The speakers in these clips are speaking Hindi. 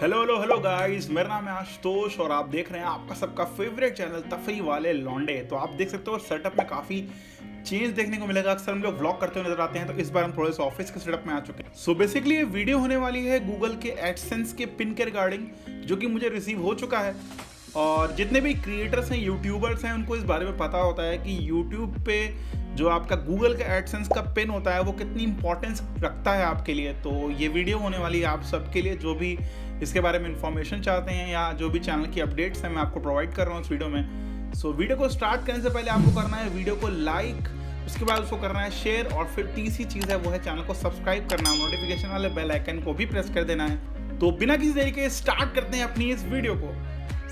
हेलो हेलो हेलो गाइस, मेरा नाम है आशुतोष और आप देख रहे हैं आपका सबका फेवरेट चैनल तफरी वाले लौंडे। तो आप देख सकते हो सेटअप में काफ़ी चेंज देखने को मिलेगा। अक्सर हम लोग व्लॉग करते हुए नजर आते हैं, तो इस बार हम थोड़े से ऑफिस के सेटअप में आ चुके हैं। सो बेसिकली ये वीडियो होने वाली है गूगल के एडसेंस के पिन के रिगार्डिंग, जो कि मुझे रिसीव हो चुका है। और जितने भी क्रिएटर्स हैं, यूट्यूबर्स हैं, उनको इस बारे में पता होता है कि यूट्यूब पे जो आपका गूगल का एडसेंस का पिन होता है वो कितनी इंपॉर्टेंस रखता है आपके लिए। तो ये वीडियो होने वाली है आप सबके लिए, जो भी इसके बारे में इंफॉर्मेशन चाहते हैं या जो भी चैनल की अपडेट्स हैं मैं आपको प्रोवाइड कर रहा हूँ इस वीडियो में। सो वीडियो को स्टार्ट करने से पहले आपको करना है वीडियो को लाइक, उसके बाद उसको करना है शेयर, और फिर तीसरी चीज़ है वो है चैनल को सब्सक्राइब करना है, नोटिफिकेशन वाले बेल आइकन को भी प्रेस कर देना है। तो बिना किसी देरी के स्टार्ट करते हैं अपनी इस वीडियो को।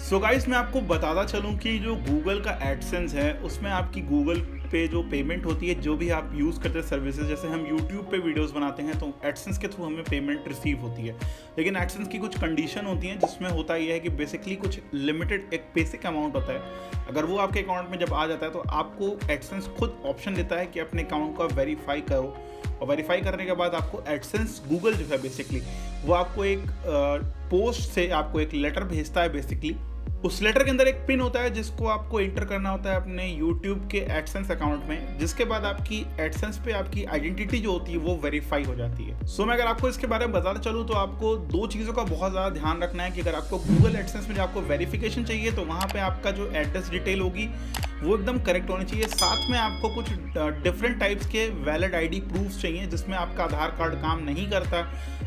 सो गाइस, मैं आपको बताता चलूं कि जो गूगल का एडसेंस है उसमें आपकी गूगल पे जो पेमेंट होती है, जो भी आप यूज़ करते हैं सर्विसेज, जैसे हम यूट्यूब पे वीडियोस बनाते हैं तो एडसेंस के थ्रू हमें पेमेंट रिसीव होती है। लेकिन एडसेंस की कुछ कंडीशन होती हैं, जिसमें होता यह है कि बेसिकली कुछ लिमिटेड एक बेसिक अमाउंट होता है। अगर वो आपके अकाउंट में जब आ जाता है तो आपको एडसेंस खुद ऑप्शन देता है कि अपने अकाउंट को वेरीफाई करो, और वेरीफाई करने के बाद आपको एडसेंस गूगल जो है बेसिकली वो आपको एक पोस्ट से आपको एक लेटर भेजता है। बेसिकली उस लेटर के अंदर एक पिन होता है जिसको आपको एंटर करना होता है अपने YouTube के एडसेंस अकाउंट में, जिसके बाद आपकी एडसेंस पे आपकी आइडेंटिटी जो होती है वो वेरीफाई हो जाती है। सो मैं अगर आपको इसके बारे में बताना चलूँ तो आपको दो चीज़ों का बहुत ज़्यादा ध्यान रखना है कि अगर आपको गूगल एडसेंस में जो आपको वेरिफिकेशन चाहिए तो वहाँ पर आपका जो एड्रेस डिटेल होगी वो एकदम करेक्ट होनी चाहिए। साथ में आपको कुछ डिफरेंट टाइप्स के वैलिड आईडी प्रूफ्स चाहिए, जिसमें आपका आधार कार्ड काम नहीं करता।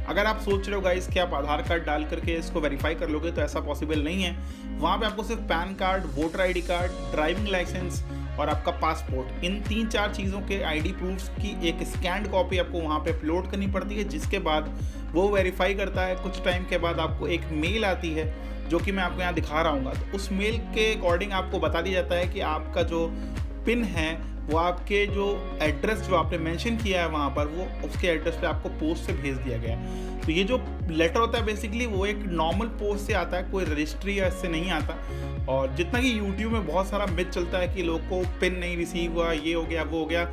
अगर आप सोच रहे हो गाइस कि आप आधार कार्ड डाल करके इसको वेरीफाई कर लोगे, तो ऐसा पॉसिबल नहीं है। वहाँ पे आपको सिर्फ PAN card, voter ID card, driving licence और आपका पासपोर्ट, इन 3-4 चीज़ों के आईडी प्रूफ्स की एक स्कैंड कॉपी आपको वहाँ पे अपलोड करनी पड़ती है, जिसके बाद वो वेरीफाई करता है। कुछ टाइम के बाद आपको एक मेल आती है, जो कि मैं आपको यहाँ दिखा रहा हूँ। तो उस मेल के अकॉर्डिंग आपको बता दिया जाता है कि आपका जो पिन है वो आपके जो एड्रेस जो आपने मेंशन किया है वहाँ पर, वो उसके एड्रेस पे आपको पोस्ट से भेज दिया गया है। तो ये जो लेटर होता है बेसिकली वो एक नॉर्मल पोस्ट से आता है, कोई रजिस्ट्री या इससे नहीं आता। और जितना कि यूट्यूब में बहुत सारा मिथ चलता है कि लोग को पिन नहीं रिसीव हुआ, ये हो गया वो हो गया,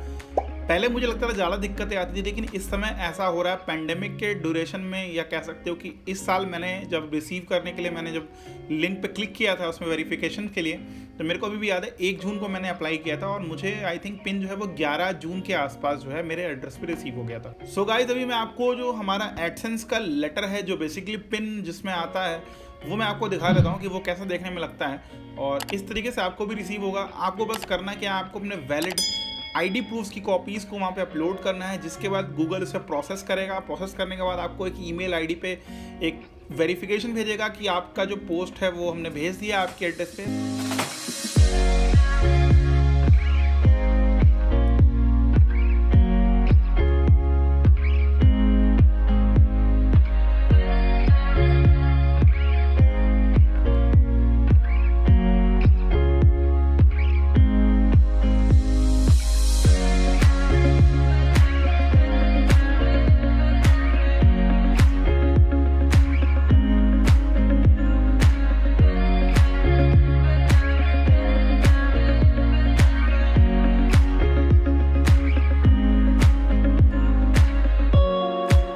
पहले मुझे लगता था ज़्यादा दिक्कतें आती थी, लेकिन इस समय ऐसा हो रहा है पेंडेमिक के ड्यूरेशन में, या कह सकते हो कि इस साल मैंने जब रिसीव करने के लिए मैंने जब लिंक पे क्लिक किया था उसमें वेरिफिकेशन के लिए, तो मेरे को अभी भी याद है 1 जून को मैंने अप्लाई किया था और मुझे आई थिंक पिन जो है वो 11 जून के आसपास जो है मेरे एड्रेस पे रिसीव हो गया था। सो गाइस, अभी मैं आपको जो हमारा एडसेंस का लेटर है जो बेसिकली पिन जिसमें आता है वो मैं आपको दिखा देता हूँ कि वो कैसा देखने में लगता है, और इस तरीके से आपको भी रिसीव होगा। आपको बस करना क्या है, आपको अपने वैलिड आईडी प्रूफ्स की कॉपीज़ को वहाँ पे अपलोड करना है, जिसके बाद गूगल इसे प्रोसेस करेगा। प्रोसेस करने के बाद आपको एक ईमेल आईडी पे एक वेरिफिकेशन भेजेगा कि आपका जो पोस्ट है वो हमने भेज दिया आपके एड्रेस पे।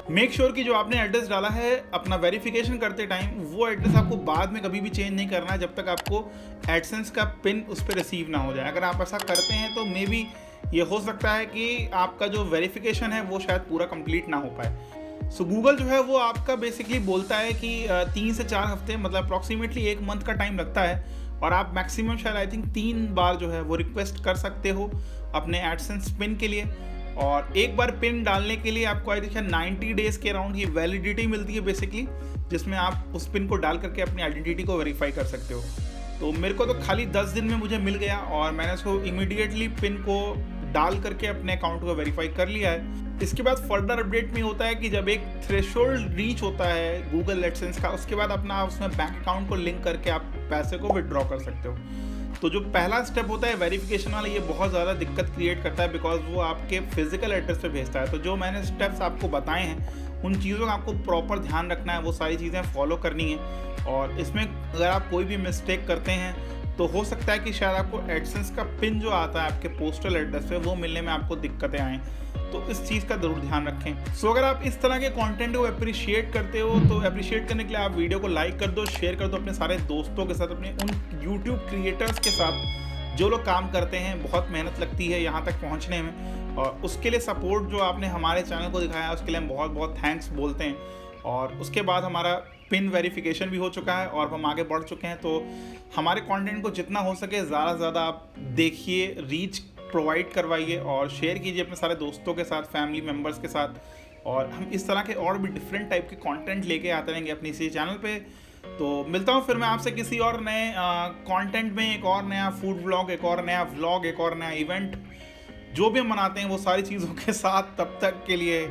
मेक श्योर कि जो आपने एड्रेस डाला है अपना वेरिफिकेशन करते टाइम, वो एड्रेस आपको बाद में कभी भी चेंज नहीं करना है जब तक आपको एडसेंस का पिन उस पर रिसीव ना हो जाए। अगर आप ऐसा करते हैं तो मे बी ये हो सकता है कि आपका जो वेरिफिकेशन है वो शायद पूरा कंप्लीट ना हो पाए। सो गूगल जो है वो आपका बेसिकली बोलता है कि 3 से 4 हफ्ते, मतलब अप्रॉक्सीमेटली 1 मंथ का टाइम लगता है, और आप मैक्सिमम शायद आई थिंक 3 बार जो है वो रिक्वेस्ट कर सकते हो अपने एडसेंस पिन के लिए। और एक बार पिन डालने के लिए आपको आई थिंक 90 डेज़ के अराउंड की वैलिडिटी मिलती है बेसिकली, जिसमें आप उस पिन को डाल करके अपनी आइडेंटिटी को वेरीफाई कर सकते हो। तो मेरे को तो खाली 10 दिन में मुझे मिल गया और मैंने उसको इमीडिएटली पिन को डाल करके अपने अकाउंट को वेरीफाई कर लिया है। इसके बाद फर्दर अपडेट में होता है कि जब एक थ्रेशोल्ड रीच होता है गूगल एडसेंस का, उसके बाद अपना उसमें बैंक अकाउंट को लिंक करके आप पैसे को विड्रॉ कर सकते हो। तो जो पहला स्टेप होता है वेरिफिकेशन वाला, ये बहुत ज़्यादा दिक्कत क्रिएट करता है, बिकॉज वो आपके फिजिकल एड्रेस पे भेजता है। तो जो मैंने स्टेप्स आपको बताए हैं उन चीज़ों का आपको प्रॉपर ध्यान रखना है, वो सारी चीज़ें फॉलो करनी है। और इसमें अगर आप कोई भी मिस्टेक करते हैं तो हो सकता है कि शायद आपको एडसेंस का पिन जो आता है आपके पोस्टल एड्रेस पे वो मिलने में आपको दिक्कतें आएँ। तो इस चीज़ का ज़रूर ध्यान रखें। सो अगर आप इस तरह के कंटेंट को अप्रिशिएट करते हो तो अप्रिशिएट करने के लिए आप वीडियो को लाइक कर दो, शेयर कर दो अपने सारे दोस्तों के साथ, अपने उन यूट्यूब क्रिएटर्स के साथ जो लोग काम करते हैं। बहुत मेहनत लगती है यहाँ तक पहुँचने में, और उसके लिए सपोर्ट जो आपने हमारे चैनल को दिखाया है उसके लिए हम बहुत बहुत थैंक्स बोलते हैं। और उसके बाद हमारा पिन वेरिफिकेशन भी हो चुका है और हम आगे बढ़ चुके हैं। तो हमारे कंटेंट को जितना हो सके ज़्यादा से ज़्यादा आप देखिए, रीच प्रोवाइड करवाइए और शेयर कीजिए अपने सारे दोस्तों के साथ, फैमिली मेम्बर्स के साथ। और हम इस तरह के और भी डिफरेंट टाइप के कंटेंट लेके आते रहेंगे अपनी इसी चैनल पे। तो मिलता हूँ फिर मैं आपसे किसी और नए कंटेंट में, एक और नया फूड व्लॉग, एक और नया व्लॉग, एक और नया इवेंट जो भी हम मनाते हैं वो सारी चीज़ों के साथ। तब तक के लिए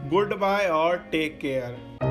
गुड बाय और टेक केयर।